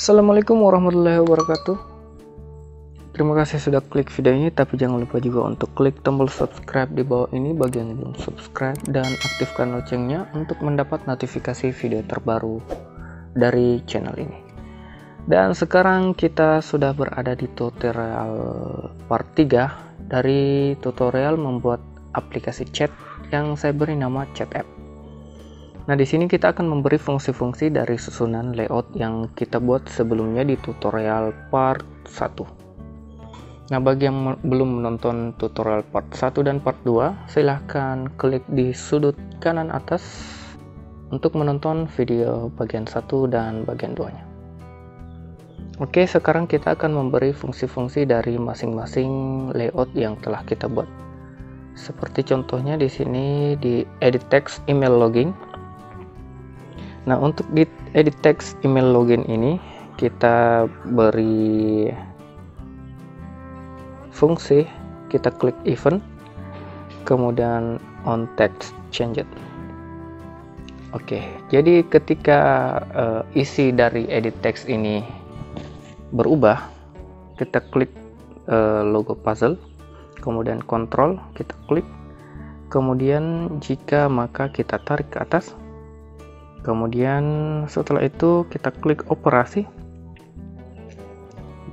Assalamualaikum warahmatullahi wabarakatuh. Terima kasih sudah klik video ini, tapi jangan lupa juga untuk klik tombol subscribe di bawah ini bagian belum subscribe dan aktifkan loncengnya untuk mendapat notifikasi video terbaru dari channel ini. Dan sekarang kita sudah berada di tutorial part 3 dari tutorial membuat aplikasi chat yang saya beri nama Chat App. Nah, di sini kita akan memberi fungsi-fungsi dari susunan layout yang kita buat sebelumnya di tutorial part 1. Nah, bagi yang belum menonton tutorial part 1 dan part 2, silahkan klik di sudut kanan atas untuk menonton video bagian 1 dan bagian 2-nya. Oke, sekarang kita akan memberi fungsi-fungsi dari masing-masing layout yang telah kita buat. Seperti contohnya di sini di edit text email login. Nah, untuk di edit text email login ini kita beri fungsi, kita klik event, kemudian on text changed. Oke, jadi ketika isi dari edit text ini berubah, kita klik logo puzzle, kemudian kontrol, kita klik, kemudian jika maka kita tarik ke atas. Kemudian setelah itu kita klik operasi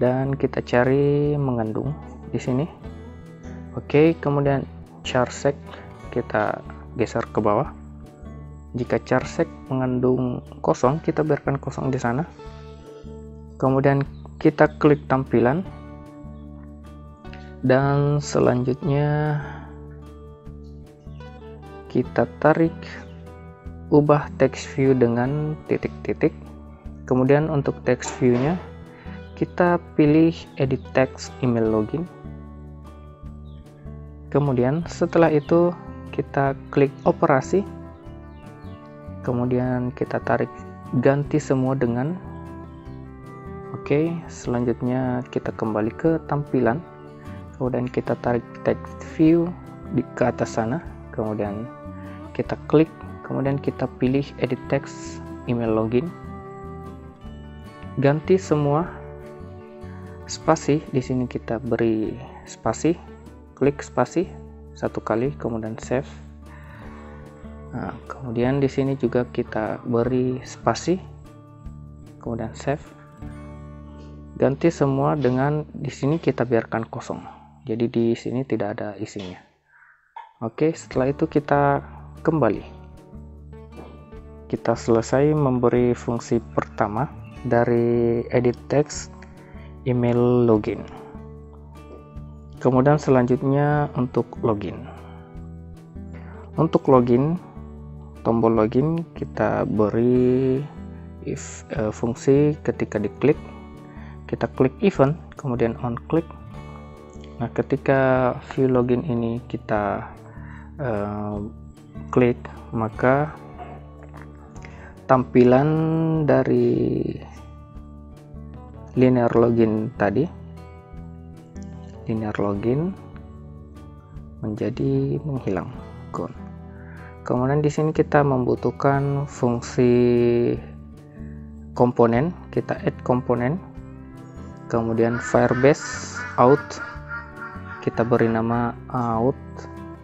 dan kita cari mengandung di sini. Oke, kemudian char sec kita geser ke bawah. Jika char sec mengandung kosong, kita biarkan kosong di sana. Kemudian kita klik tampilan dan selanjutnya kita tarik ubah text view dengan titik-titik. Kemudian untuk text view-nya kita pilih edit text email login. Kemudian setelah itu kita klik operasi. Kemudian kita tarik ganti semua dengan oke. Selanjutnya kita kembali ke tampilan. Kemudian kita tarik text view ke atas sana. Kemudian kita klik. Kemudian kita pilih edit text email login. Ganti semua spasi. Di sini kita beri spasi. Klik spasi satu kali, kemudian save. Nah, kemudian di sini juga kita beri spasi, kemudian save. Ganti semua dengan di sini kita biarkan kosong. Jadi di sini tidak ada isinya. Oke, setelah itu kita kembali. Kita selesai memberi fungsi pertama dari edit text email login. Kemudian selanjutnya untuk login. Untuk login, tombol login kita beri fungsi ketika diklik. Kita klik event, kemudian on click. Nah, ketika view login ini kita klik, maka tampilan dari linear login tadi, linear login menjadi menghilang. Gone. Kemudian di sini kita membutuhkan fungsi komponen, kita add komponen. Kemudian Firebase out, kita beri nama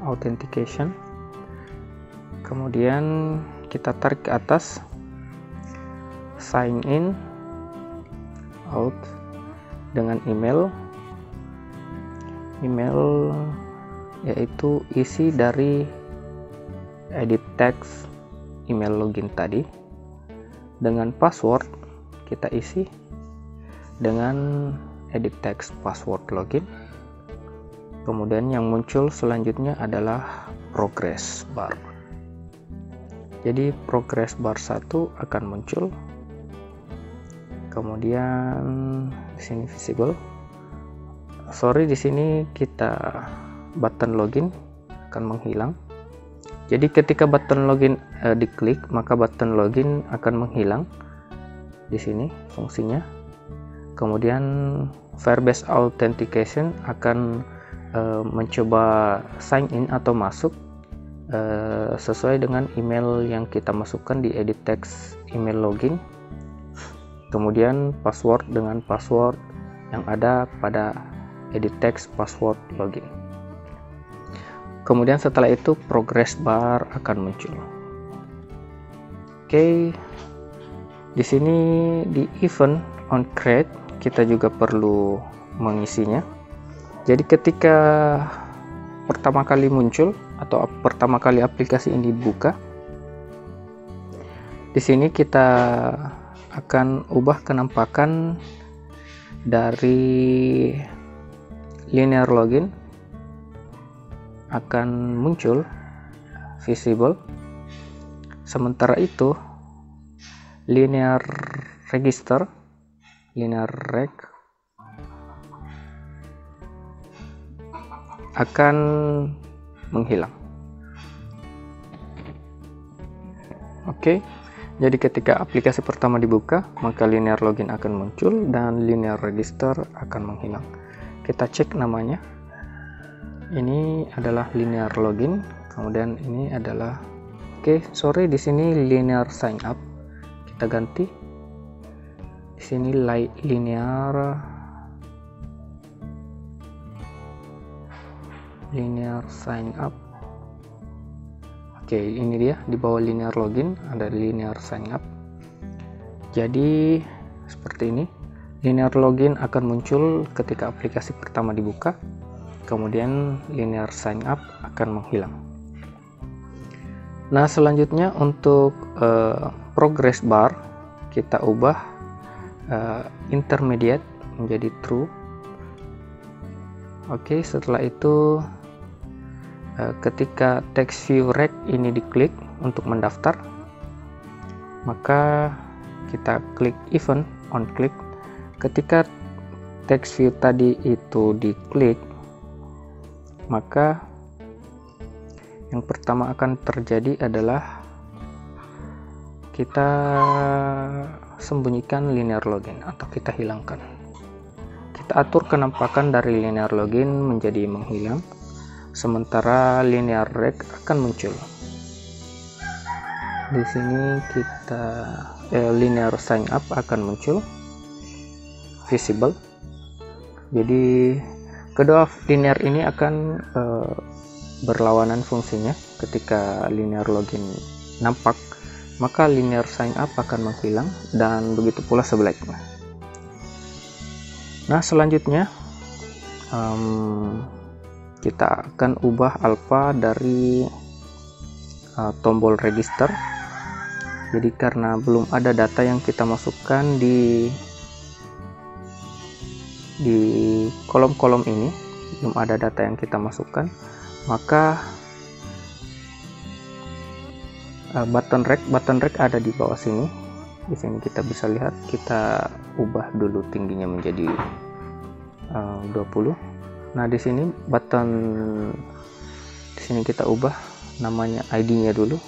authentication. Kemudian kita tarik ke atas, sign in out dengan email yaitu isi dari edit text email login tadi. Dengan password kita isi dengan edit text password login. Kemudian yang muncul selanjutnya adalah progress bar. Jadi progress bar 1 akan muncul. Kemudian di sini visible. Sorry, di sini kita button login akan menghilang. Jadi ketika button login diklik, maka button login akan menghilang. Di sini fungsinya. Kemudian Firebase authentication akan mencoba sign in atau masuk sesuai dengan email yang kita masukkan di edit text email login. kemudian password dengan password yang ada pada edit text password login. Kemudian setelah itu progress bar akan muncul. Oke, di sini di event on create kita juga perlu mengisinya. Jadi ketika pertama kali muncul atau pertama kali aplikasi ini dibuka, di sini kita akan ubah kenampakan dari linear login akan muncul visible. Sementara itu linear register, linear reg akan menghilang. Oke, jadi ketika aplikasi pertama dibuka, maka linear login akan muncul dan linear register akan menghilang. Kita cek namanya. Ini adalah linear login, kemudian ini adalah di sini linear sign up. Kita ganti. Di sini linear sign up. Oke, ini dia di bawah linear login ada linear sign up. Jadi seperti ini. Linear login akan muncul ketika aplikasi pertama dibuka. Kemudian linear sign up akan menghilang. Nah, selanjutnya untuk progress bar kita ubah intermediate menjadi true. Oke, setelah itu ketika text view rec ini diklik untuk mendaftar, maka kita klik event on click. Ketika text view tadi itu diklik, maka yang pertama akan terjadi adalah kita sembunyikan linear login atau kita hilangkan. Kita atur kenampakan dari linear login menjadi menghilang, sementara linear reg akan muncul. Di sini kita linear sign up akan muncul visible. Jadi kedua linear ini akan berlawanan fungsinya. Ketika linear login nampak, maka linear sign up akan menghilang, dan begitu pula sebaliknya. Nah, selanjutnya kita akan ubah alpha dari tombol register. Jadi karena belum ada data yang kita masukkan di kolom-kolom ini, belum ada data yang kita masukkan, maka button rec ada di bawah sini. Di sini kita bisa lihat, kita ubah dulu tingginya menjadi 20. Nah, di sini button, di sini kita ubah namanya ID-nya dulu,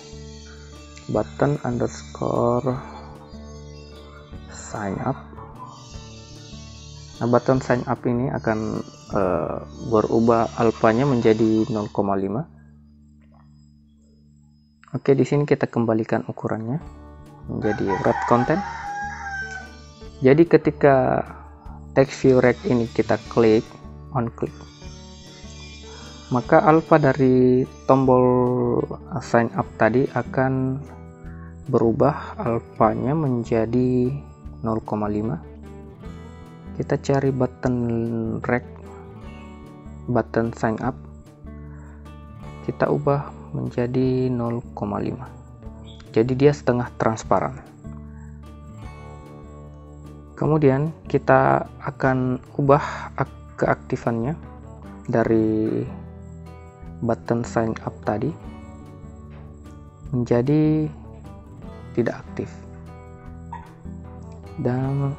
button underscore sign up. Nah, button sign up ini akan berubah alfanya menjadi 0,5. Oke, di sini kita kembalikan ukurannya menjadi wrap content. Jadi ketika text view rec ini kita klik on click, maka alpha dari tombol sign up tadi akan berubah alfanya menjadi 0,5. Kita cari button rec, button sign up, kita ubah menjadi 0,5. Jadi dia setengah transparan. Kemudian kita akan ubah keaktifannya dari button sign up tadi menjadi tidak aktif. Dan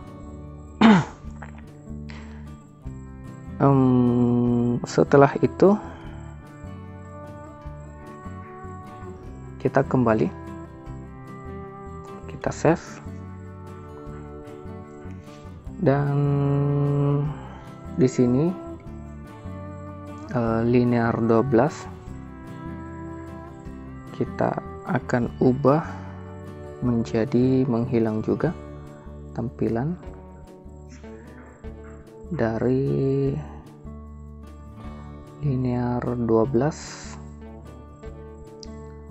setelah itu kita kembali, kita save, dan di sini linear 12 kita akan ubah menjadi menghilang juga, tampilan dari linear 12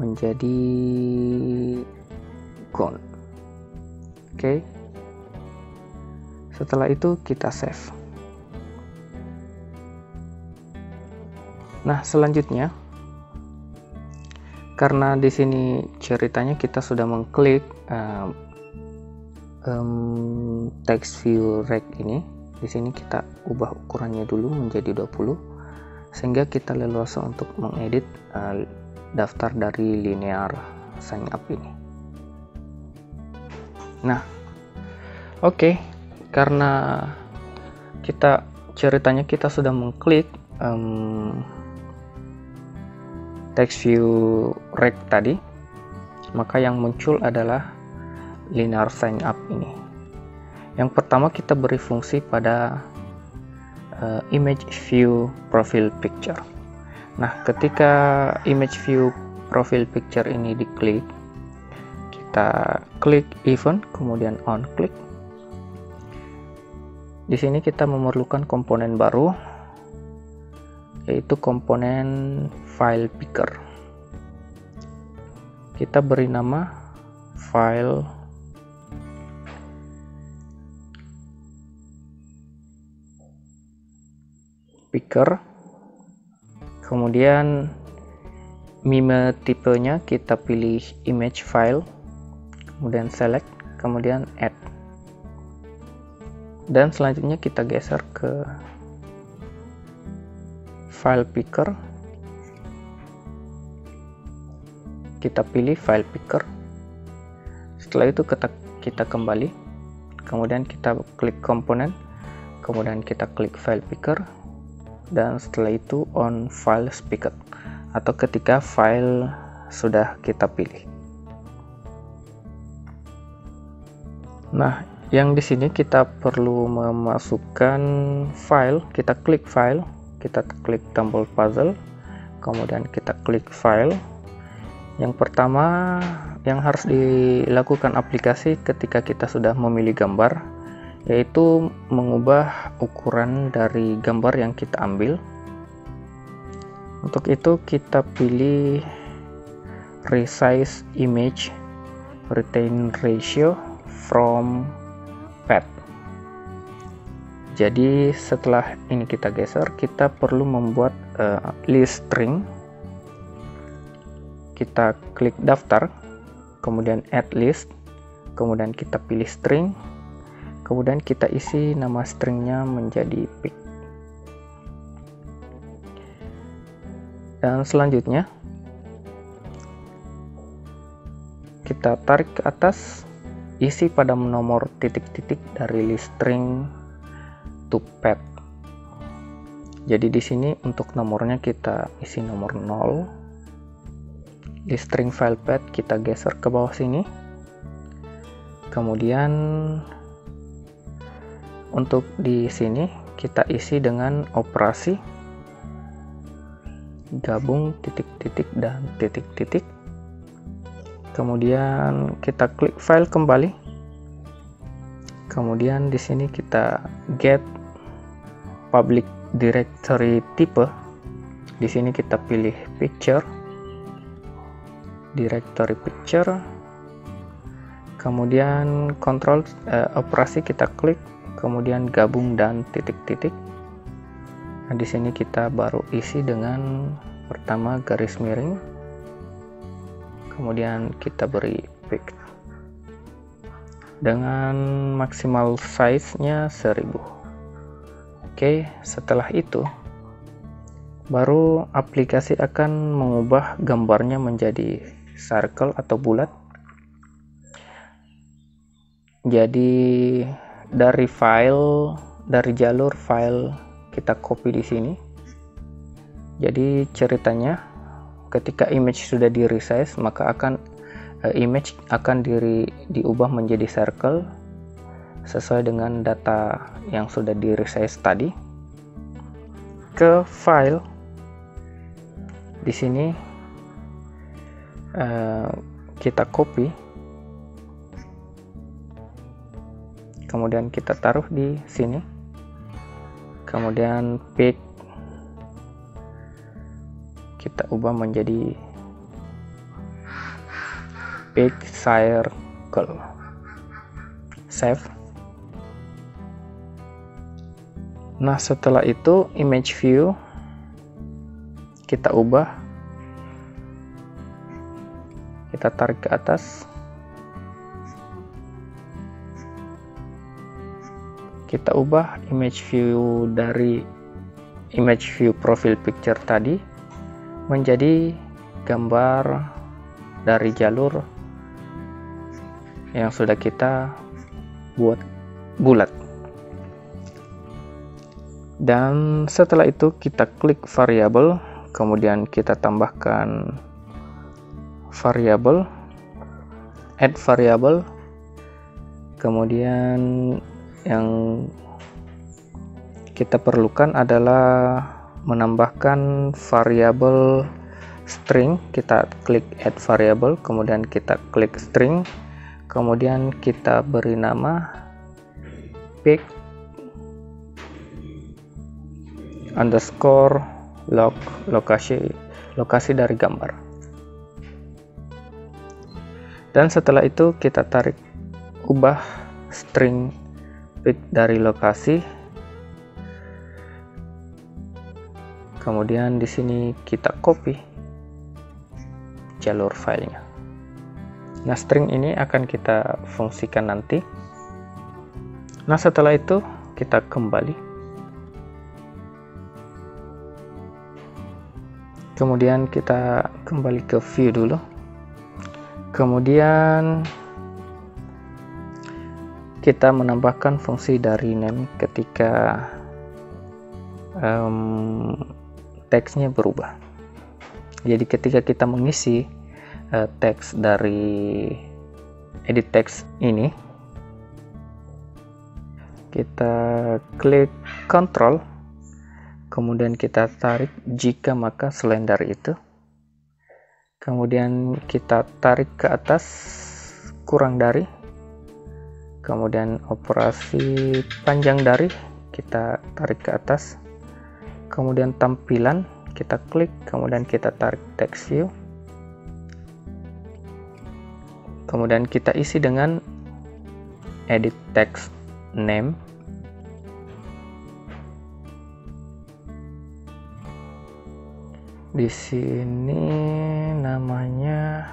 menjadi ground. Oke. Setelah itu kita save. Nah, selanjutnya karena di sini ceritanya kita sudah mengklik text view rect ini, di sini kita ubah ukurannya dulu menjadi 20 sehingga kita leluasa untuk mengedit daftar dari linear sign up ini. Nah, oke. Karena ceritanya kita sudah mengklik text view rect tadi, maka yang muncul adalah linear sign up ini. Yang pertama kita beri fungsi pada image view profile picture. Nah, ketika image view profile picture ini diklik, kita klik event kemudian on click. Di sini kita memerlukan komponen baru, yaitu komponen file picker. Kita beri nama file picker, kemudian meme tipenya kita pilih image file, kemudian select, kemudian add. Dan selanjutnya kita geser ke file picker, kita pilih file picker. Setelah itu kita kembali, kemudian kita klik komponen, kemudian kita klik file picker, dan setelah itu on file picker atau ketika file sudah kita pilih. Nah, yang di sini kita perlu memasukkan file. Kita klik file, kita klik tombol puzzle, kemudian kita klik file. Yang pertama yang harus dilakukan aplikasi ketika kita sudah memilih gambar, yaitu mengubah ukuran dari gambar yang kita ambil. Untuk itu kita pilih resize image retain ratio from path. Jadi setelah ini kita geser, kita perlu membuat list string. Kita klik daftar, kemudian add list, kemudian kita pilih string, kemudian kita isi nama stringnya menjadi pic. Dan selanjutnya kita tarik ke atas, isi pada nomor titik-titik dari list string to path. Jadi di sini untuk nomornya kita isi nomor 0. List string file path kita geser ke bawah sini. Kemudian untuk di sini kita isi dengan operasi gabung titik-titik dan titik-titik. Kemudian kita klik file kembali. Kemudian di sini kita get public directory type. Di sini kita pilih picture, directory picture. Kemudian kontrol operasi kita klik, kemudian gabung dan titik-titik. Nah, di sini kita baru isi dengan pertama garis miring, kemudian kita beri pic dengan maksimal size-nya 1000. Oke, setelah itu baru aplikasi akan mengubah gambarnya menjadi circle atau bulat. Jadi dari jalur file kita copy di sini. Jadi ceritanya ketika image sudah di resize, maka image akan diubah menjadi circle sesuai dengan data yang sudah di resize tadi. Ke file di sini kita copy, kemudian kita taruh di sini, kemudian pick kita ubah menjadi pick circle, save. Nah, setelah itu image view kita ubah, kita tarik ke atas, kita ubah image view dari image view profile picture tadi menjadi gambar dari jalur yang sudah kita buat bulat. Dan setelah itu kita klik variabel, kemudian kita tambahkan variabel, add variabel, kemudian yang kita perlukan adalah menambahkan variabel string. Kita klik add variable, kemudian kita klik string, kemudian kita beri nama pick underscore lokasi dari gambar. Dan setelah itu kita tarik ubah string pick dari lokasi, kemudian di sini kita copy jalur filenya. Nah, string ini akan kita fungsikan nanti. Nah, setelah itu kita kembali, kemudian kita kembali ke view dulu, kemudian kita menambahkan fungsi dari name ketika teksnya berubah. Jadi ketika kita mengisi teks dari edit text ini, kita klik Ctrl, kemudian kita tarik jika maka selain dari itu, kemudian kita tarik ke atas kurang dari, kemudian operasi panjang dari kita tarik ke atas, kemudian tampilan kita klik, kemudian kita tarik text view, kemudian kita isi dengan edit text name, di sini namanya,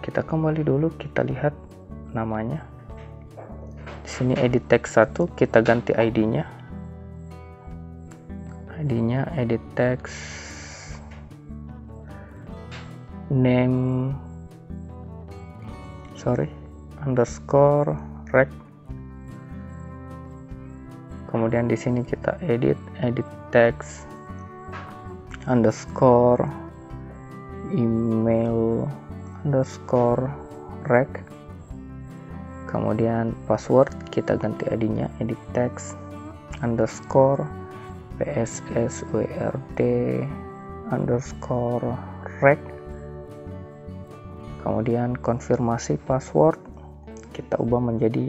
kita kembali dulu, kita lihat namanya. Di sini edit text 1, kita ganti ID-nya. ID-nya edit text name underscore rec. Kemudian di sini kita edit text underscore email underscore rec. Kemudian password kita ganti ID-nya edit text underscore psswrd underscore rec. Kemudian konfirmasi password kita ubah menjadi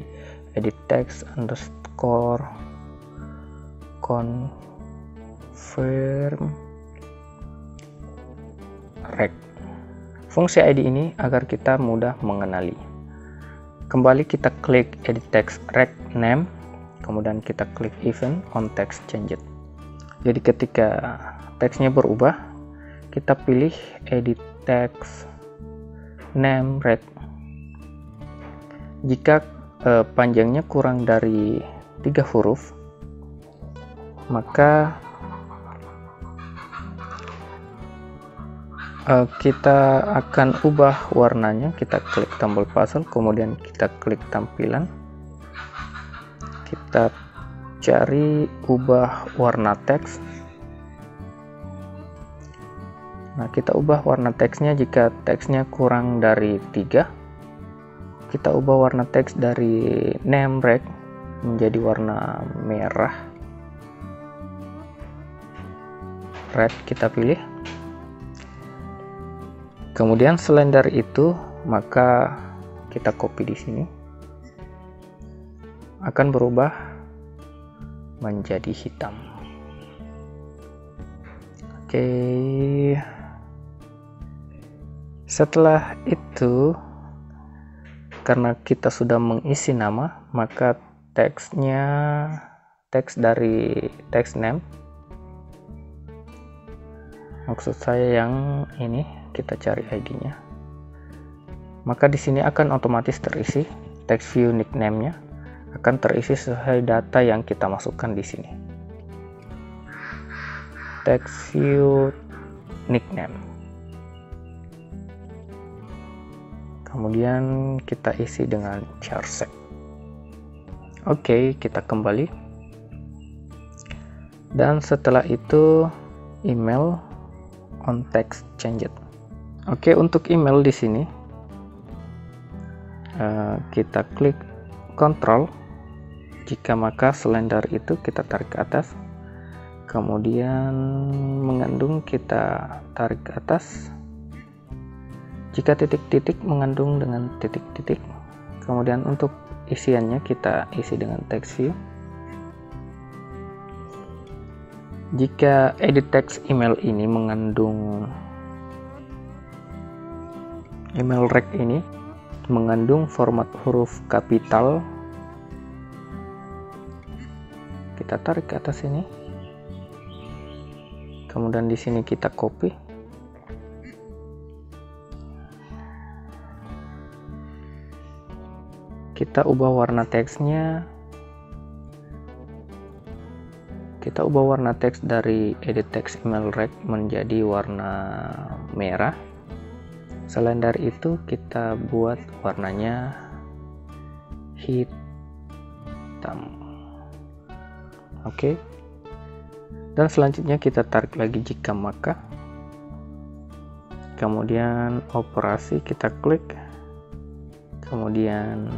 edit text underscore confirm rec. Fungsi ID ini agar kita mudah mengenali. Kembali kita klik edit text rec name, kemudian kita klik event on text changed. Jadi ketika teksnya berubah, kita pilih edit text name rec. Jika panjangnya kurang dari 3 huruf, maka kita akan ubah warnanya. Kita klik tombol puzzle, kemudian kita klik tampilan, kita cari ubah warna teks. Nah, kita ubah warna teksnya. Jika teksnya kurang dari 3, kita ubah warna teks dari name rec menjadi warna merah, red kita pilih. Kemudian selain dari itu, maka kita copy di sini, akan berubah menjadi hitam. Oke. Setelah itu, karena kita sudah mengisi nama, maka teks dari text name, maksud saya yang ini, kita cari ID-nya. Maka di sini akan otomatis terisi, text view nickname-nya akan terisi sesuai data yang kita masukkan di sini. Text view nickname. Kemudian kita isi dengan char sec. Oke, kita kembali. Dan setelah itu email on text changed. Oke, untuk email di sini kita klik Ctrl. Jika maka selendar itu kita tarik ke atas. Kemudian mengandung kita tarik ke atas. Jika titik-titik mengandung dengan titik-titik. Kemudian untuk isiannya kita isi dengan text view. Jika edit text email ini mengandung email rec ini mengandung format huruf kapital, kita tarik ke atas ini. Kemudian di sini kita copy. Kita ubah warna teksnya. Kita ubah warna teks dari edit text email rec menjadi warna merah. Selendar itu kita buat warnanya hitam. Oke. Dan selanjutnya kita tarik lagi jika maka. Kemudian operasi kita klik. Kemudian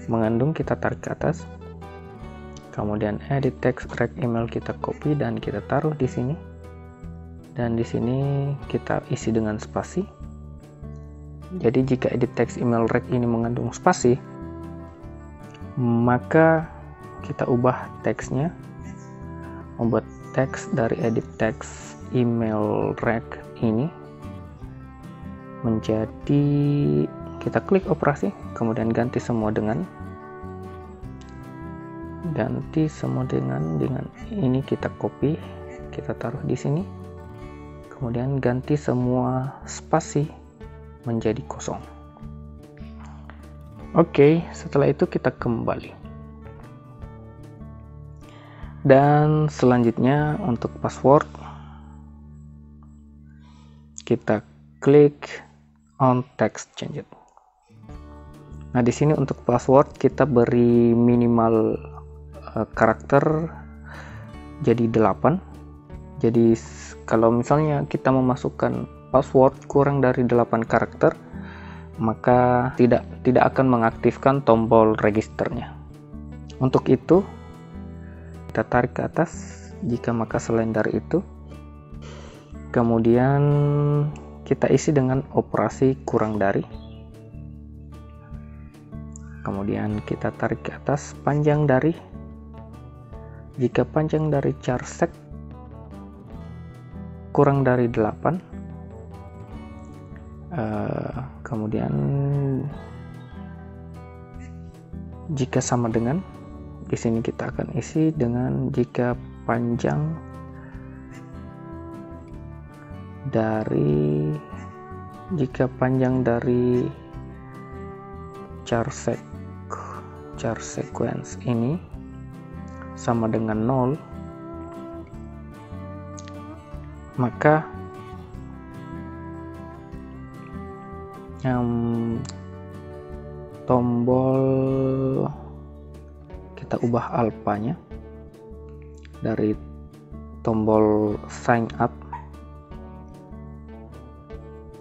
mengandung kita tarik ke atas. Kemudian edit text rec email kita copy dan kita taruh di sini. Dan di sini kita isi dengan spasi. Jadi jika edit text email rec ini mengandung spasi, maka kita ubah teksnya. Membuat teks dari edit text email rec ini menjadi, kita klik operasi, kemudian ganti semua dengan ini, kita copy, kita taruh di sini, kemudian ganti semua spasi menjadi kosong. Oke, setelah itu kita kembali. Dan selanjutnya untuk password kita klik on text changed. Nah, di sini untuk password kita beri minimal karakter jadi 8. Jadi kalau misalnya kita memasukkan password kurang dari 8 karakter, maka tidak akan mengaktifkan tombol registernya. Untuk itu kita tarik ke atas jika maka selendar itu, kemudian kita isi dengan operasi kurang dari, kemudian kita tarik ke atas panjang dari. Jika panjang dari char sec kurang dari 8, kemudian jika sama dengan, di sini kita akan isi dengan jika panjang dari char sequence ini sama dengan 0, maka tombol kita ubah alfanya dari tombol sign up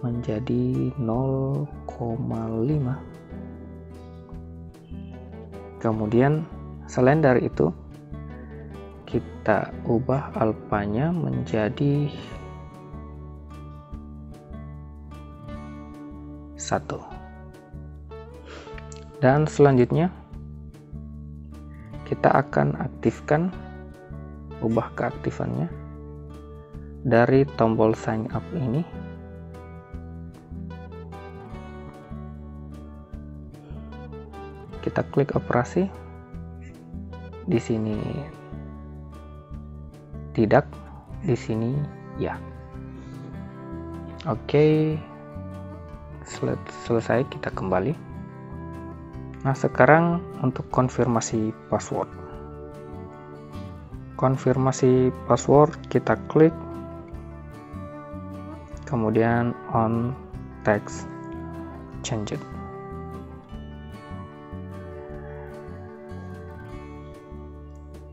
menjadi 0,5. Kemudian selendar itu kita ubah alfanya menjadi 1. Dan selanjutnya kita akan aktifkan, ubah keaktifannya dari tombol sign up ini. Kita klik operasi. Di sini tidak, di sini ya. Oke, selesai, kita kembali. Nah, sekarang untuk konfirmasi password. Konfirmasi password kita klik, kemudian on text change it.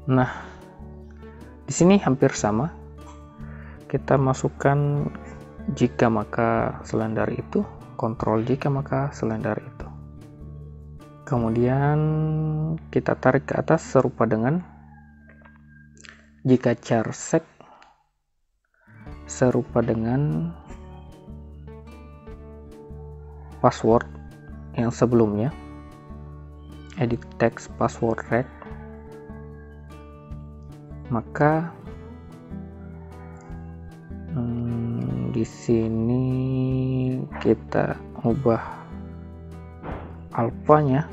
Nah, di sini hampir sama. Kita masukkan jika maka selain dari itu, kontrol jika maka selain dari itu. Kemudian kita tarik ke atas serupa dengan jika char sec serupa dengan password yang sebelumnya, edit text password rect, maka di sini kita ubah alfanya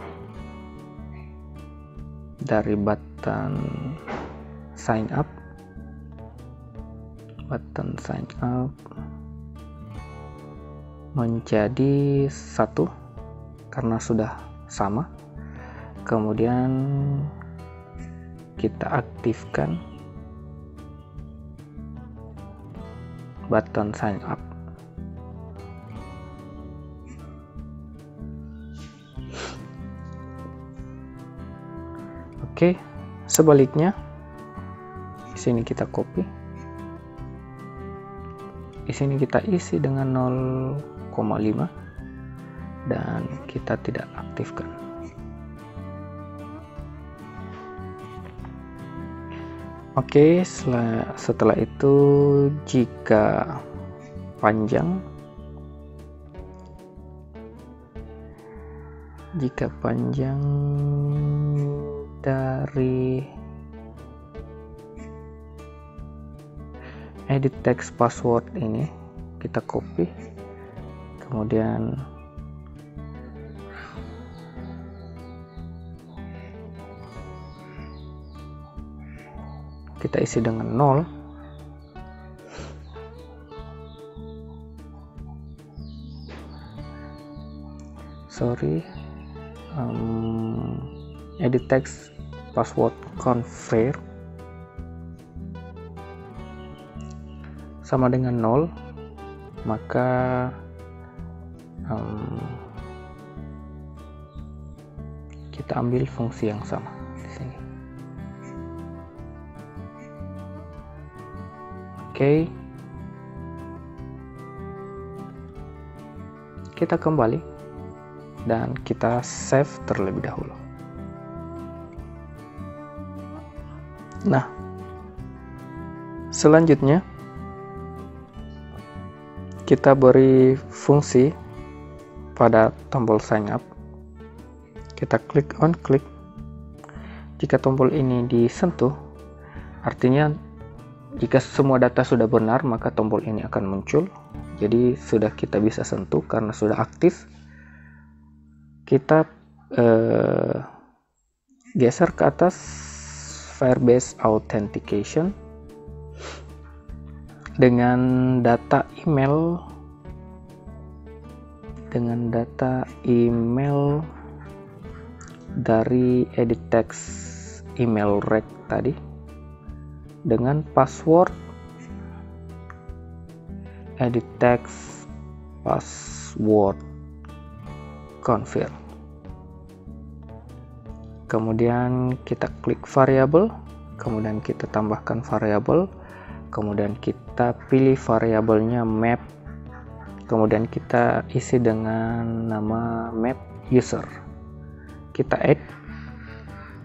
dari button sign up, menjadi 1 karena sudah sama. Kemudian kita aktifkan button sign up. Oke, sebaliknya di sini kita copy, di sini kita isi dengan 0,5 dan kita tidak aktifkan. Oke, setelah itu jika panjang dari edit text password ini kita copy, kemudian kita isi dengan 0. Edit text password confirm sama dengan 0, maka kita ambil fungsi yang sama di sini. Oke, kita kembali dan kita save terlebih dahulu. Nah, selanjutnya kita beri fungsi pada tombol sign up. Kita klik on click. Jika tombol ini disentuh, artinya jika semua data sudah benar, maka tombol ini akan muncul. Jadi sudah kita bisa sentuh karena sudah aktif. Kita geser ke atas Firebase Authentication dengan data email dari edit text email rect tadi dengan password edit text password confirm. Kemudian kita klik variabel, kemudian kita tambahkan variabel, kemudian kita pilih variabelnya map, kemudian kita isi dengan nama map user. Kita add,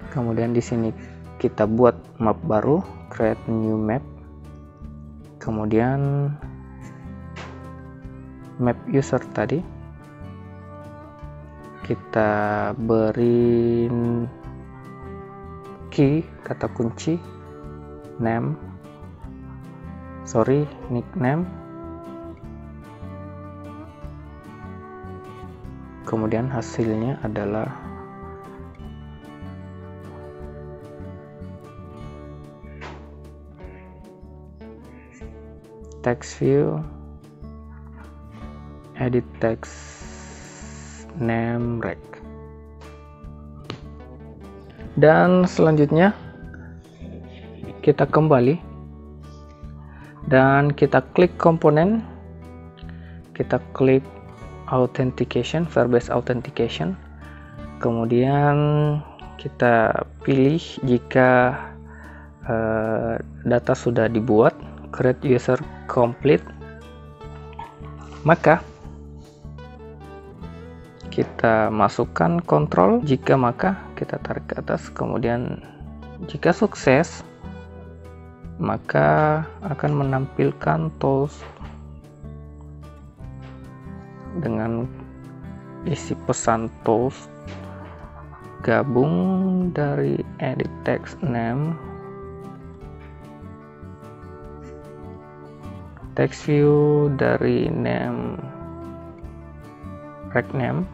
kemudian di sini kita buat map baru, create new map, kemudian map user tadi kita beri key, kata kunci, nickname, kemudian hasilnya adalah text view, edit text name rec. Dan selanjutnya kita kembali dan kita klik komponen, kita klik authentication, Firebase authentication, kemudian kita pilih jika data sudah dibuat, create user complete, maka kita masukkan kontrol, jika maka kita tarik ke atas, kemudian jika sukses maka akan menampilkan tools dengan isi pesan tools gabung dari edit text name, text view dari name rec name,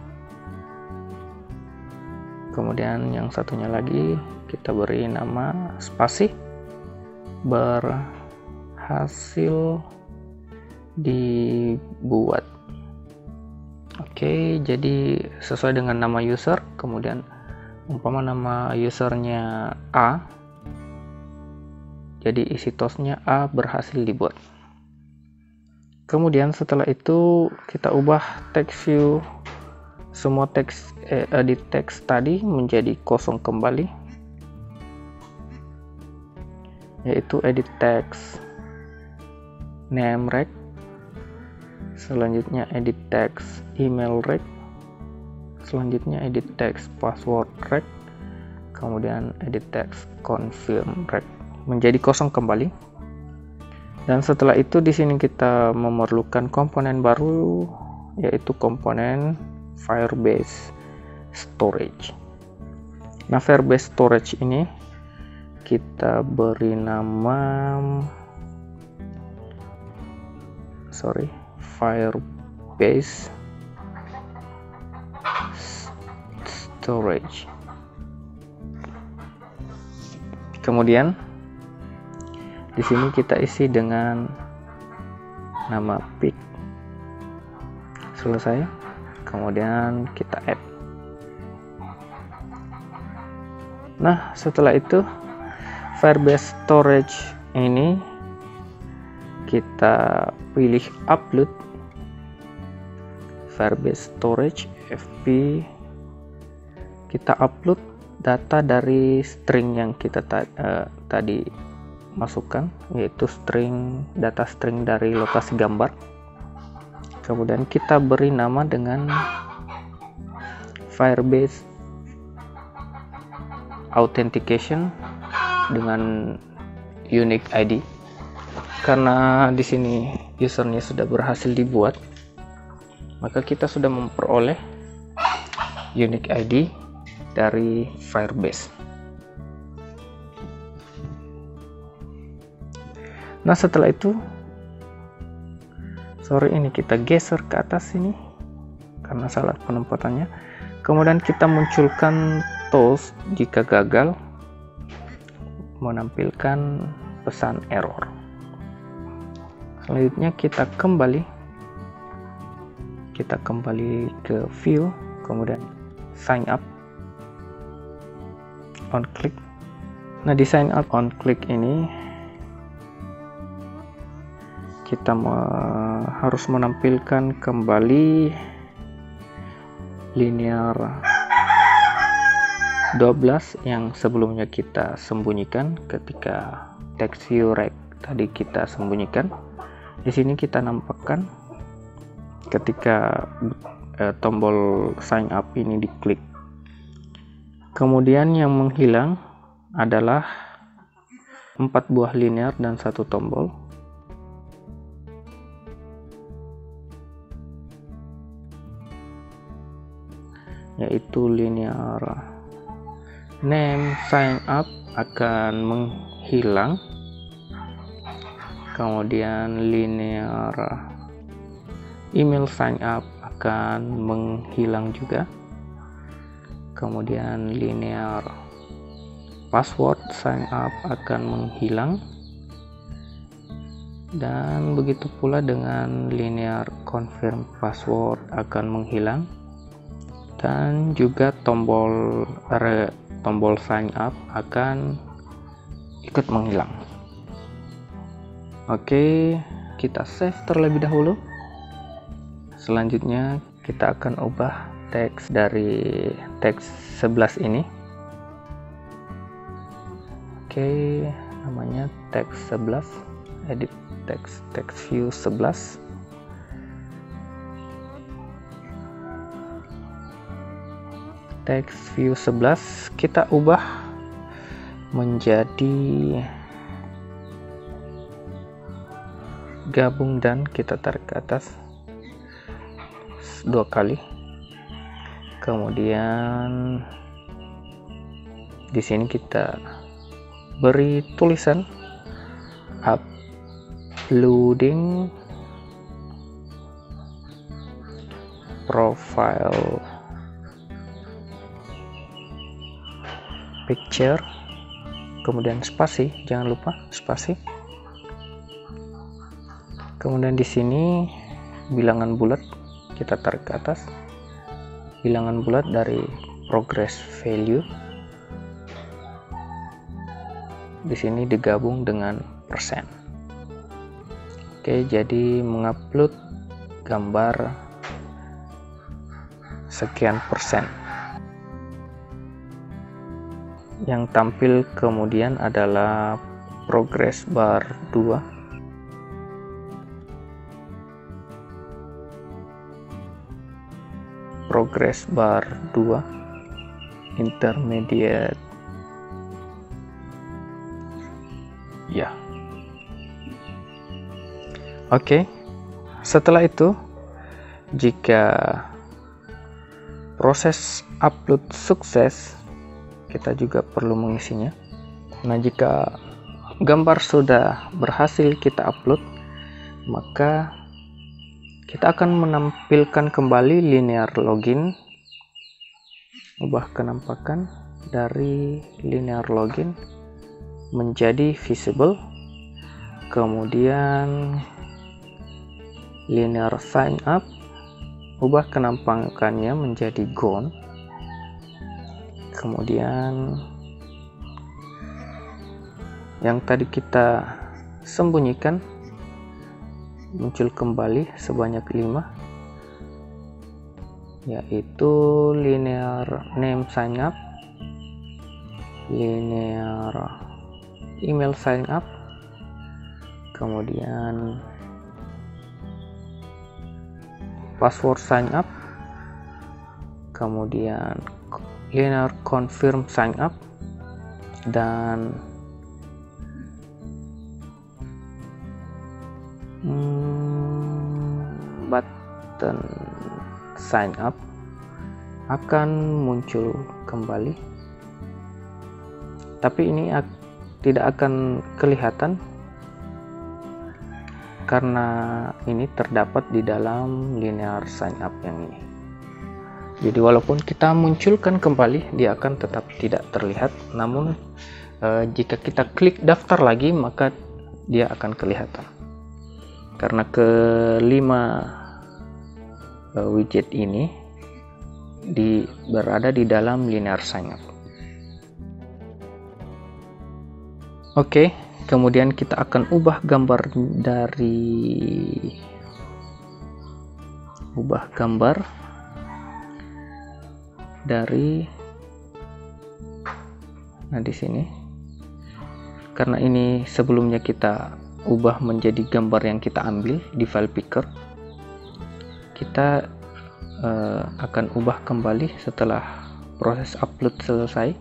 kemudian yang satunya lagi kita beri nama spasi berhasil dibuat. Oke, jadi sesuai dengan nama user, kemudian umpama nama usernya A, jadi isi toolsnya A berhasil dibuat. Kemudian setelah itu kita ubah text view, semua teks edit text tadi menjadi kosong kembali, yaitu edit text name rec, selanjutnya edit text email rec, selanjutnya edit text password rec, kemudian edit text confirm rec menjadi kosong kembali. Dan setelah itu di sini kita memerlukan komponen baru, yaitu komponen Firebase storage. Nah, Firebase storage ini kita beri nama Firebase storage. Kemudian di sini kita isi dengan nama pic. Selesai. Kemudian kita add. Nah, setelah itu Firebase storage ini kita pilih upload, Firebase storage fp, kita upload data dari string yang kita tadi masukkan, yaitu data string dari lokasi gambar. Kemudian kita beri nama dengan Firebase authentication dengan unique ID. Karena di sini usernya sudah berhasil dibuat, maka kita sudah memperoleh unique ID dari Firebase. Nah, setelah itu ini kita geser ke atas ini karena salah penempatannya. Kemudian kita munculkan tools jika gagal, menampilkan pesan error. Selanjutnya kita kembali ke view, kemudian sign up on click. Nah, di sign up on click ini kita harus menampilkan kembali linear 12 yang sebelumnya kita sembunyikan ketika text view rec tadi kita sembunyikan. Di sini kita nampakkan ketika tombol sign up ini diklik. Kemudian yang menghilang adalah 4 buah linear dan 1 tombol. Yaitu linear name, sign up, akan menghilang, kemudian linear email sign up akan menghilang juga, kemudian linear password sign up akan menghilang, dan begitu pula dengan linear confirm password akan menghilang, dan juga tombol sign up akan ikut menghilang. Oke, kita save terlebih dahulu. Selanjutnya kita akan ubah teks dari teks 11 ini. Oke, namanya teks 11, edit text view 11. Text view 11 kita ubah menjadi gabung dan kita tarik ke atas 2 kali. Kemudian di sini kita beri tulisan uploading profile picture, kemudian spasi, jangan lupa spasi. Kemudian di sini bilangan bulat kita tarik ke atas, bilangan bulat dari progress value di sini digabung dengan persen. Oke, jadi mengupload gambar sekian persen. Yang tampil kemudian adalah progress bar 2, progress bar 2, intermediate, ya. Oke, setelah itu jika proses upload sukses, kita juga perlu mengisinya. Nah, jika gambar sudah berhasil kita upload, maka kita akan menampilkan kembali linear login. Ubah kenampakan dari linear login menjadi visible, kemudian linear sign up, ubah kenampakannya menjadi gone, kemudian yang tadi kita sembunyikan muncul kembali sebanyak 5, yaitu linear name sign up, linear email sign up, kemudian password sign up, kemudian linear confirm sign up, dan button sign up akan muncul kembali, tapi ini tidak akan kelihatan karena ini terdapat di dalam linear sign up yang ini. Jadi walaupun kita munculkan kembali, dia akan tetap tidak terlihat. Namun jika kita klik daftar lagi, maka dia akan kelihatan. Karena kelima widget ini berada di dalam linear sign up. Oke, kemudian kita akan ubah gambar dari nah di sini, karena ini sebelumnya kita ubah menjadi gambar yang kita ambil di file picker, kita akan ubah kembali setelah proses upload selesai.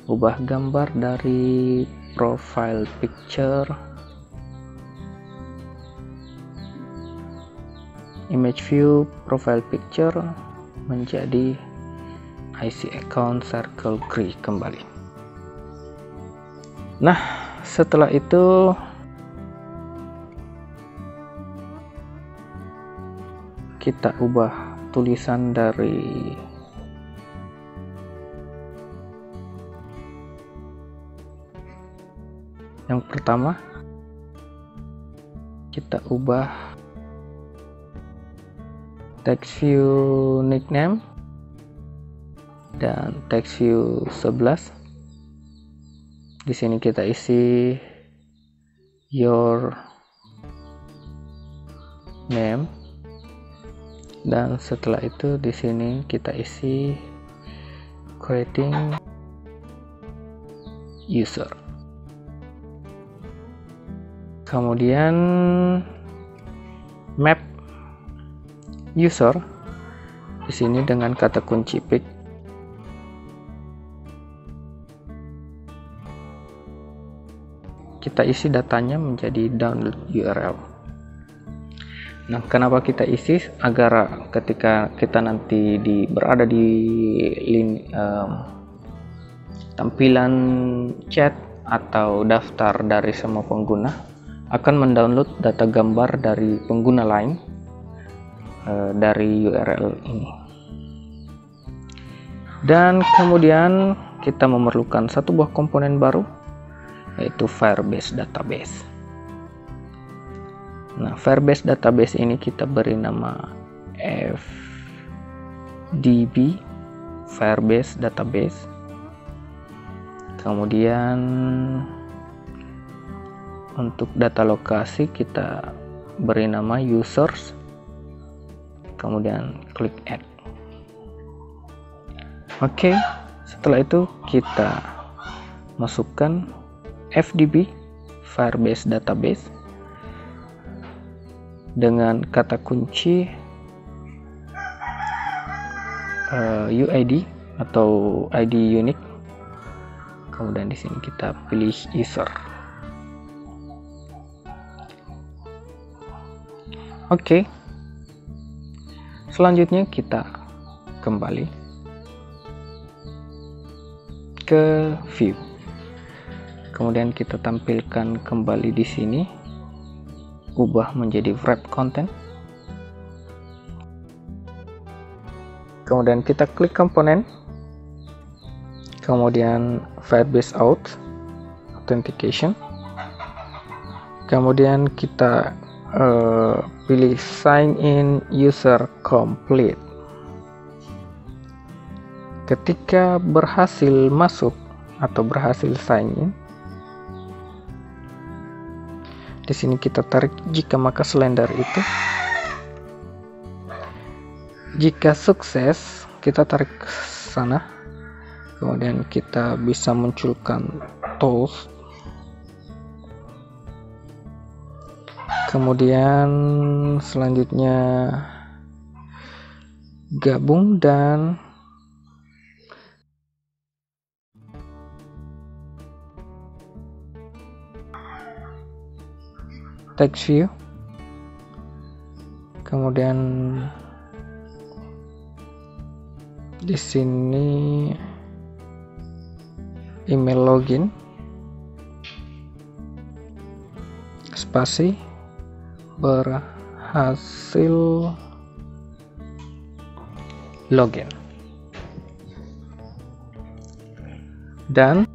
Ubah gambar dari profile picture, image view profile picture menjadi IC account circle gray kembali. Nah, setelah itu kita ubah tulisan dari yang pertama, kita ubah text view nickname dan text view 11. Di sini kita isi your name, dan setelah itu di sini kita isi creating user. Kemudian map user di sini dengan kata kunci pick. Kita isi datanya menjadi download URL. Nah, kenapa kita isi? Agar ketika kita nanti berada di tampilan chat atau daftar dari semua pengguna, akan mendownload data gambar dari pengguna lain dari URL ini. Dan kemudian kita memerlukan satu buah komponen baru, yaitu Firebase Database. Nah, Firebase Database ini kita beri nama FDB, Firebase Database. Kemudian untuk data lokasi kita beri nama users, kemudian klik add. Oke, setelah itu kita masukkan FDB, Firebase Database, dengan kata kunci UID atau ID unique. Kemudian di sini kita pilih user. Oke. Selanjutnya kita kembali ke view. Kemudian kita tampilkan kembali di sini, ubah menjadi wrap content. Kemudian kita klik komponen, kemudian Firebase Authentication. Kemudian kita pilih sign in user complete. Ketika berhasil masuk atau berhasil sign in, di sini kita tarik jika maka selender itu. Jika sukses, kita tarik ke sana. Kemudian kita bisa munculkan tools. Kemudian selanjutnya gabung dan text view. Kemudian di sini email login, spasi berhasil login, dan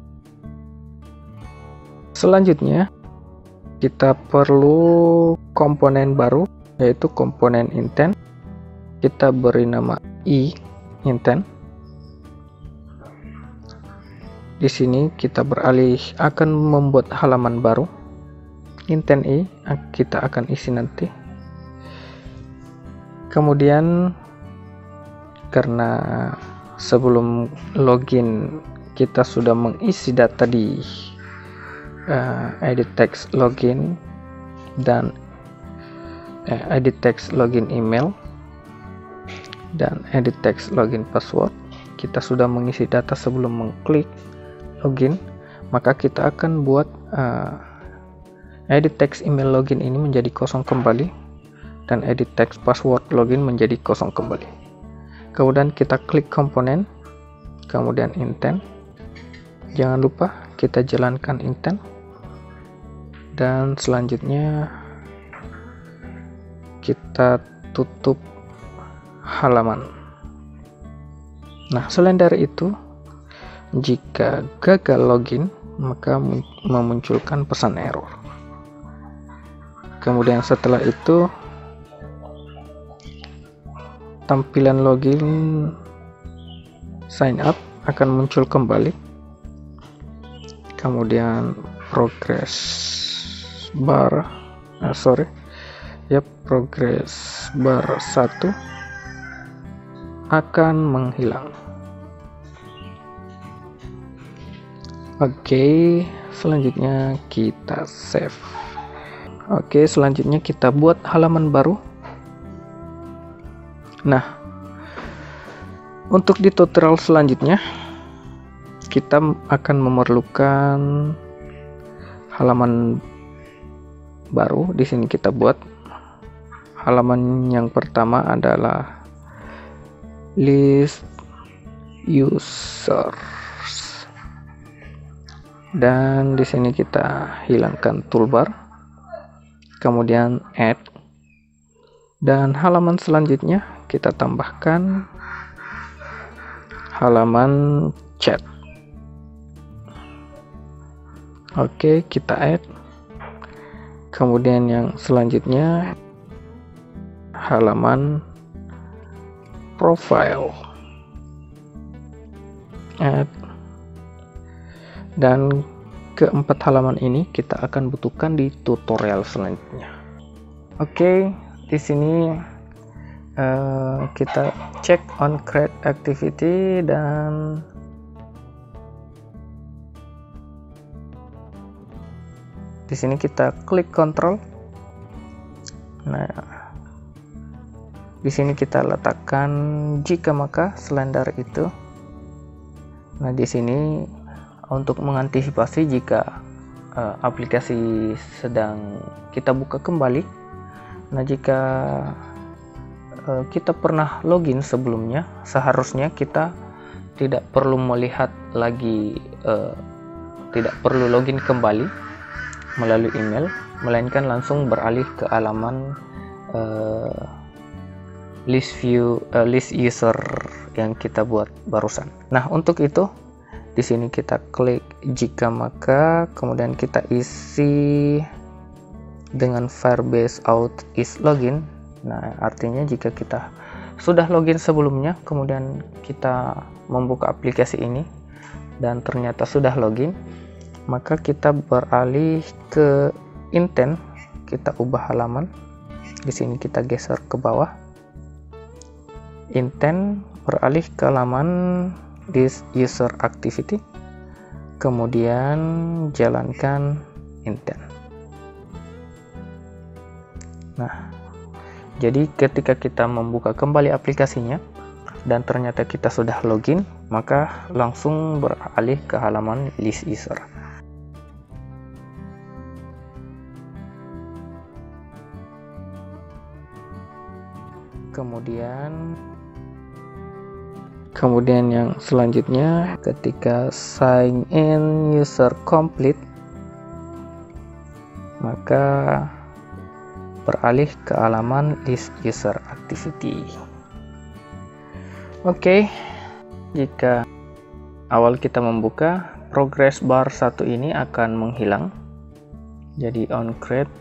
selanjutnya kita perlu komponen baru, yaitu komponen intent. Kita beri nama intent. Di sini kita beralih akan membuat halaman baru. Intent kita akan isi nanti. Kemudian karena sebelum login kita sudah mengisi data di edit text login dan edit text login email dan edit text login password, kita sudah mengisi data sebelum mengklik login, maka kita akan buat edit text email login ini menjadi kosong kembali dan edit text password login menjadi kosong kembali. Kemudian kita klik komponen kemudian intent. Jangan lupa kita jalankan intent, dan selanjutnya kita tutup halaman. Nah, selain dari itu, jika gagal login maka memunculkan pesan error. Kemudian setelah itu tampilan login sign up akan muncul kembali. Kemudian progress bar progress bar 1 akan menghilang. Oke, selanjutnya kita save. Oke, selanjutnya kita buat halaman baru. Nah, untuk di tutorial selanjutnya kita akan memerlukan halaman baru. Di sini kita buat halaman yang pertama adalah list users, dan di sini kita hilangkan toolbar, kemudian add, dan halaman selanjutnya kita tambahkan halaman chat. Oke, kita add. Kemudian yang selanjutnya halaman profile, add, dan keempat halaman ini kita akan butuhkan di tutorial selanjutnya. Oke, di sini kita cek on create activity, dan di sini kita klik control. Nah, di sini kita letakkan jika maka. Selain dari itu, nah di sini untuk mengantisipasi jika aplikasi sedang kita buka kembali. Nah, jika kita pernah login sebelumnya, seharusnya kita tidak perlu melihat lagi, tidak perlu login kembali melalui email, melainkan langsung beralih ke halaman list user yang kita buat barusan. Nah, untuk itu di sini kita klik jika maka, kemudian kita isi dengan Firebase out is login. Nah, artinya jika kita sudah login sebelumnya, kemudian kita membuka aplikasi ini dan ternyata sudah login, maka kita beralih ke intent, kita ubah halaman. Di sini kita geser ke bawah. Intent beralih ke halaman this user activity, kemudian jalankan intent. Nah, jadi ketika kita membuka kembali aplikasinya dan ternyata kita sudah login, maka langsung beralih ke halaman list user. Kemudian yang selanjutnya, ketika sign in user complete, maka beralih ke halaman list user activity. Oke, jika awal kita membuka, progress bar 1 ini akan menghilang. Jadi on create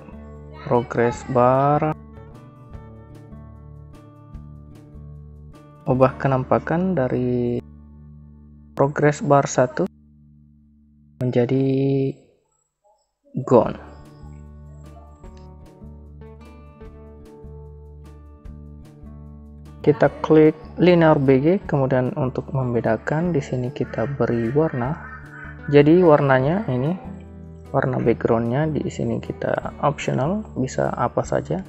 progress bar, ubah kenampakan dari progress bar 1 menjadi gone. Kita klik linear BG, kemudian untuk membedakan di sini kita beri warna. Jadi warnanya ini, warna backgroundnya di sini kita optional, bisa apa saja.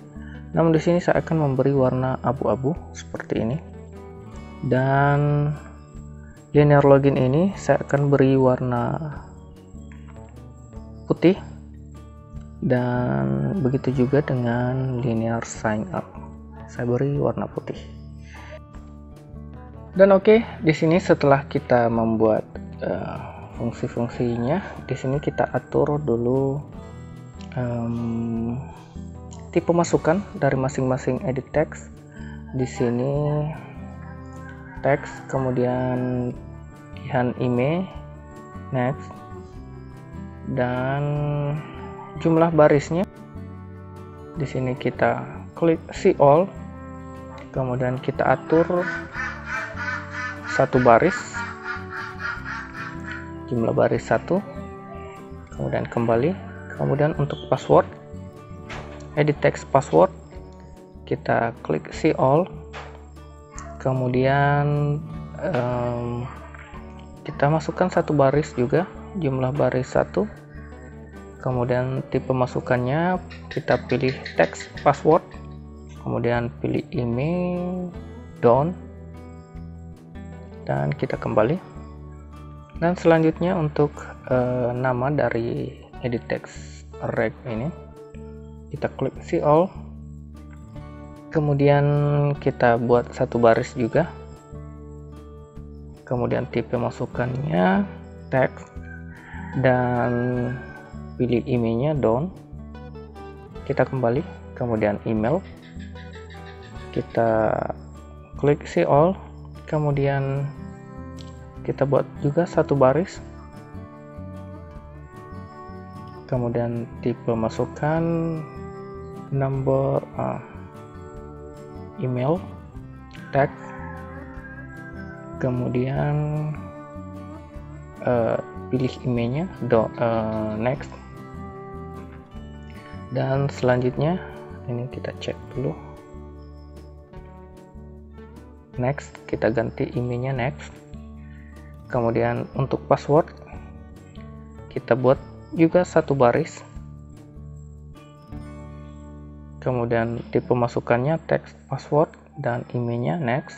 Namun di sini saya akan memberi warna abu-abu seperti ini. Dan linear login ini saya akan beri warna putih, dan begitu juga dengan linear sign up, saya beri warna putih. Dan oke, di sini setelah kita membuat fungsi-fungsinya, di sini kita atur dulu tipe masukan dari masing-masing edit text. Di sini teks, kemudian pilihan email, next, dan jumlah barisnya. Di sini kita klik see all, kemudian kita atur satu baris, jumlah baris 1, kemudian kembali. Kemudian untuk password, edit text password, kita klik see all, kemudian kita masukkan satu baris juga, jumlah baris 1, kemudian tipe masukannya kita pilih text password, kemudian pilih email done, dan kita kembali. Dan selanjutnya untuk nama dari edit text reg ini, kita klik see all, kemudian kita buat satu baris juga, kemudian tipe masukannya text, dan pilih emailnya done, kita kembali, kemudian email, kita klik see all, kemudian kita buat juga satu baris, kemudian tipe masukan number email text, kemudian pilih emailnya next, dan selanjutnya ini kita cek dulu, next, kita ganti emailnya next. Kemudian untuk password kita buat juga satu baris, kemudian tipe masukannya text password dan emailnya next,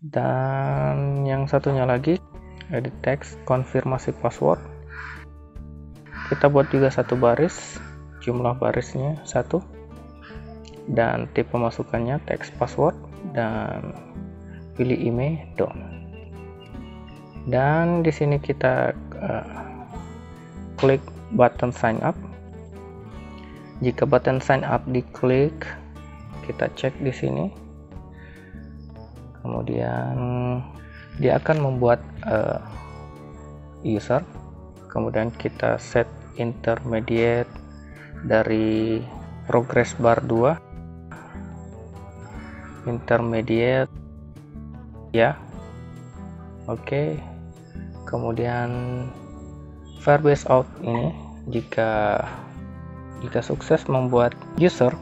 dan yang satunya lagi edit text konfirmasi password, kita buat juga satu baris, jumlah barisnya 1, dan tipe masukannya text password dan pilih email done. Dan di sini kita klik button sign up. Jika button sign up diklik, kita cek di sini, kemudian dia akan membuat user, kemudian kita set intermediate dari progress bar 2, intermediate ya, oke. Kemudian Firebase out ini jika sukses membuat user,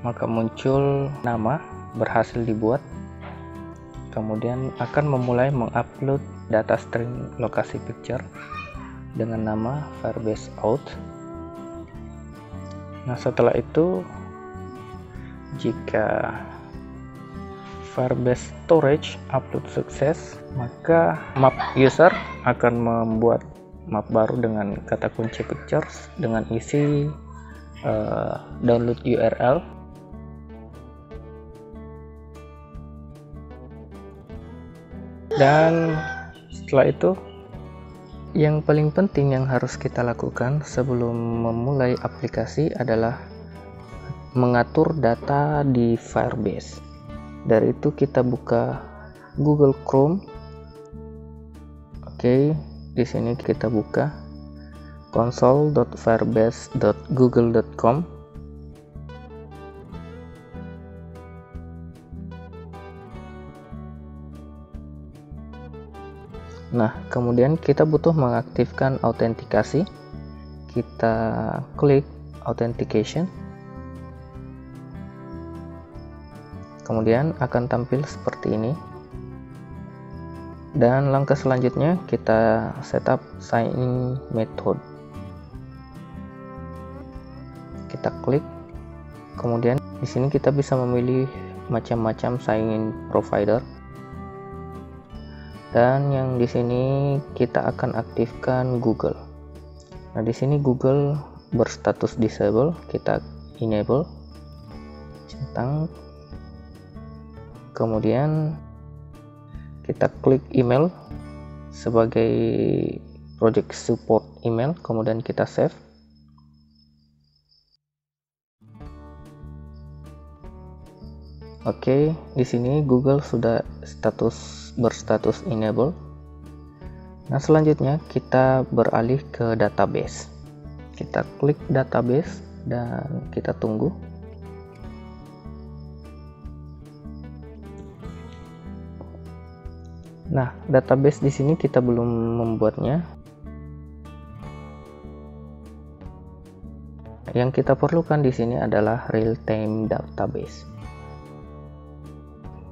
maka muncul nama berhasil dibuat, kemudian akan memulai mengupload data string lokasi picture dengan nama Firebase out. Nah, setelah itu jika Firebase storage upload sukses, maka map user akan membuat map baru dengan kata kunci pictures dengan isi download URL, dan setelah itu yang paling penting yang harus kita lakukan sebelum memulai aplikasi adalah mengatur data di Firebase. Dari itu kita buka Google Chrome. Oke, di sini kita buka console.firebase.google.com. Nah, kemudian kita butuh mengaktifkan autentikasi. Kita klik authentication. Kemudian akan tampil seperti ini. Dan langkah selanjutnya kita setup sign in method. Kita klik. Kemudian di sini kita bisa memilih macam-macam sign in provider. Dan yang di sini kita akan aktifkan Google. Nah, di sini Google berstatus disable, kita enable. Centang. kemudian kita klik email sebagai project support email, kemudian kita save. Oke, di sini Google sudah berstatus enable. Nah, selanjutnya kita beralih ke database. Kita klik database dan kita tunggu. Nah, database di sini kita belum membuatnya. Yang kita perlukan di sini adalah real-time database.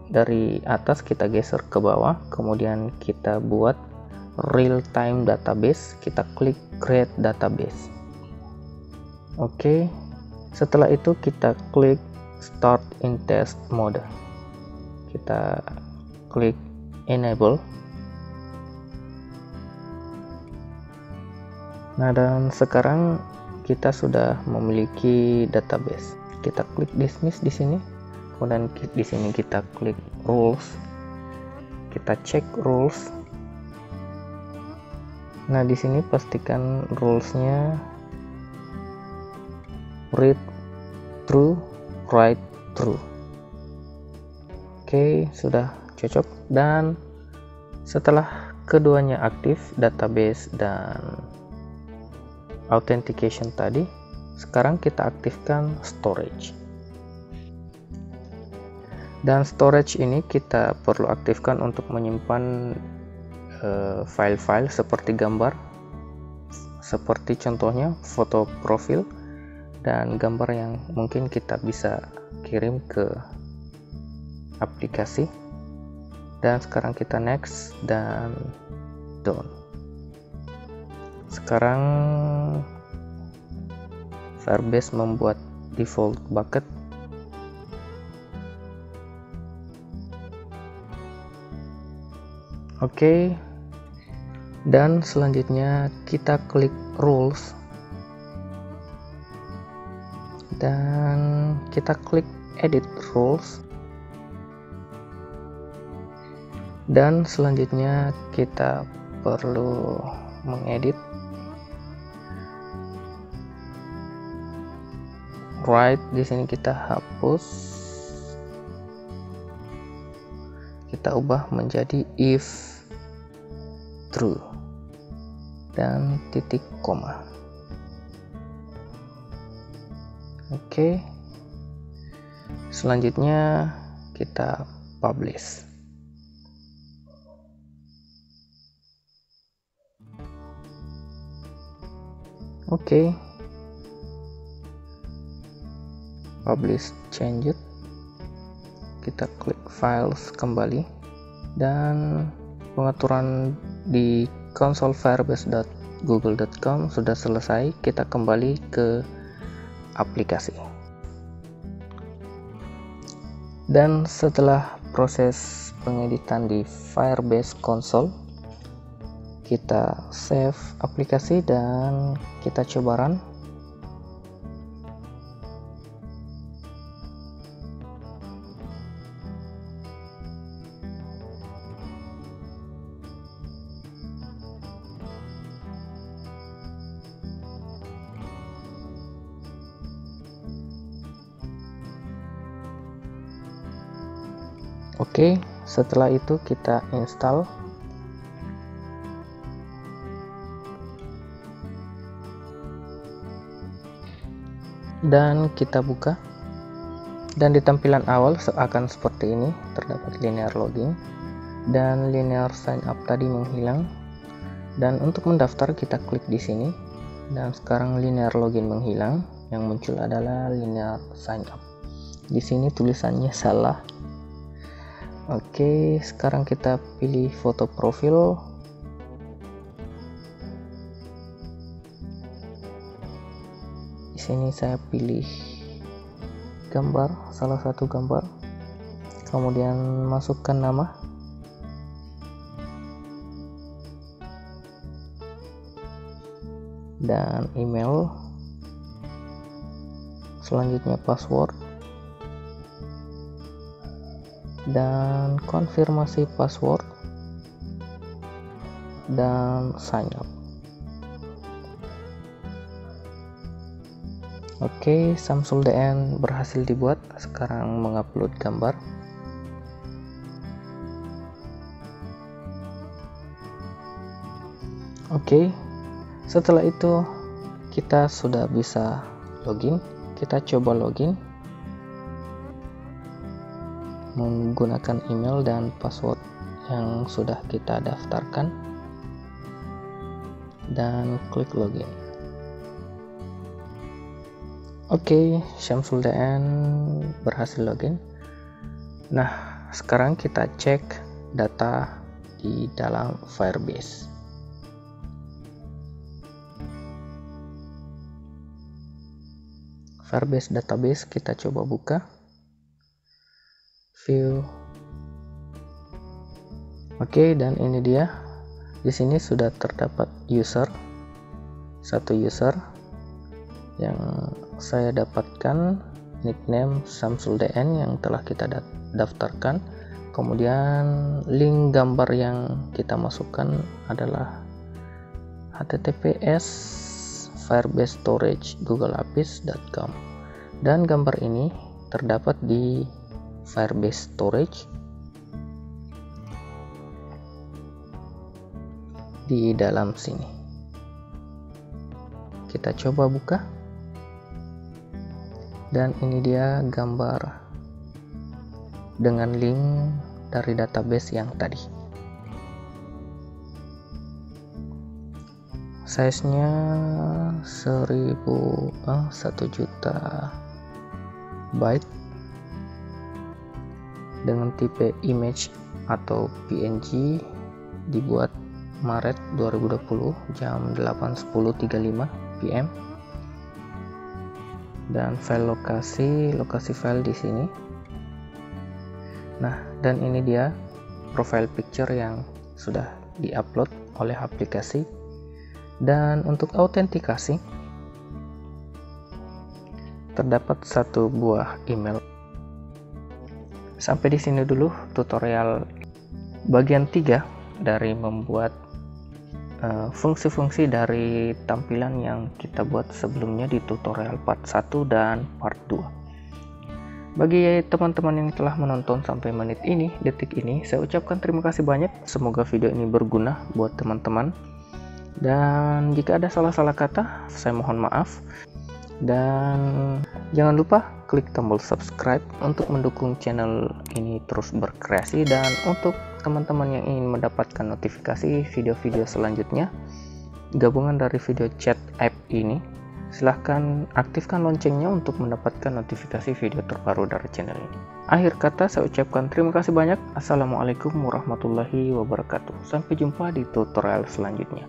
Dari atas kita geser ke bawah, kemudian kita buat real-time database. Kita klik create database. Oke, setelah itu kita klik start in test mode. Kita klik enable. Nah, dan sekarang kita sudah memiliki database. Kita klik dismiss di sini. Kemudian di sini kita klik rules. Kita cek rules. Nah, di sini pastikan rulesnya read true, write true. Oke, sudah cocok. Dan setelah keduanya aktif, database dan authentication tadi, sekarang kita aktifkan storage. Dan storage ini kita perlu aktifkan untuk menyimpan file-file seperti gambar, seperti contohnya foto profil dan gambar yang mungkin kita bisa kirim ke aplikasi. Dan sekarang kita next dan done. Sekarang Firebase membuat default bucket. Oke, dan selanjutnya kita klik rules dan kita klik edit rules, dan selanjutnya kita perlu mengedit write. Di sini kita hapus, kita ubah menjadi if true dan titik koma. Oke, selanjutnya kita publish. Oke, publish changes. Kita klik files kembali, dan pengaturan di console firebase.google.com sudah selesai. Kita kembali ke aplikasi. Dan setelah proses pengeditan di Firebase console, kita save aplikasi dan kita coba run. Oke, setelah itu kita install. Dan kita buka. Dan di tampilan awal akan seperti ini, terdapat linear login dan linear sign up tadi menghilang. Dan untuk mendaftar kita klik di sini, dan sekarang linear login menghilang. Yang muncul adalah linear sign up. Di sini tulisannya salah. Oke, sekarang kita pilih foto profil. Di sini saya pilih gambar, salah satu gambar. Kemudian masukkan nama. Dan email. Selanjutnya password. dan konfirmasi password dan sign up. Oke, Samsul DN berhasil dibuat. Sekarang mengupload gambar. Oke, setelah itu kita sudah bisa login. Kita coba login menggunakan email dan password yang sudah kita daftarkan dan klik login. Oke, Syamsul DN berhasil login. Nah, sekarang kita cek data di dalam Firebase. Firebase database kita coba buka. View. Oke, dan ini dia. Di sini sudah terdapat user. Satu user yang saya dapatkan, nickname Samsul DN yang telah kita daftarkan. Kemudian link gambar yang kita masukkan adalah https firebase storage googleapis.com, dan gambar ini terdapat di Firebase storage di dalam sini. Kita coba buka, dan ini dia gambar dengan link dari database yang tadi. Size-nya 1 juta byte dengan tipe image atau PNG, dibuat Maret 2020 jam 8.10.35 PM, dan file lokasi file di sini. Nah, dan ini dia profile picture yang sudah diupload oleh aplikasi. Dan untuk autentikasi terdapat satu buah email. Sampai di sini dulu tutorial bagian 3 dari membuat fungsi-fungsi dari tampilan yang kita buat sebelumnya di tutorial part 1 dan part 2. Bagi teman-teman yang telah menonton sampai detik ini, saya ucapkan terima kasih banyak. Semoga video ini berguna buat teman-teman. Dan jika ada salah-salah kata, saya mohon maaf. Dan jangan lupa klik tombol subscribe untuk mendukung channel ini terus berkreasi. Dan untuk teman-teman yang ingin mendapatkan notifikasi video-video selanjutnya, gabungan dari video chat app ini, silahkan aktifkan loncengnya untuk mendapatkan notifikasi video terbaru dari channel ini. Akhir kata saya ucapkan terima kasih banyak. Assalamualaikum warahmatullahi wabarakatuh. Sampai jumpa di tutorial selanjutnya.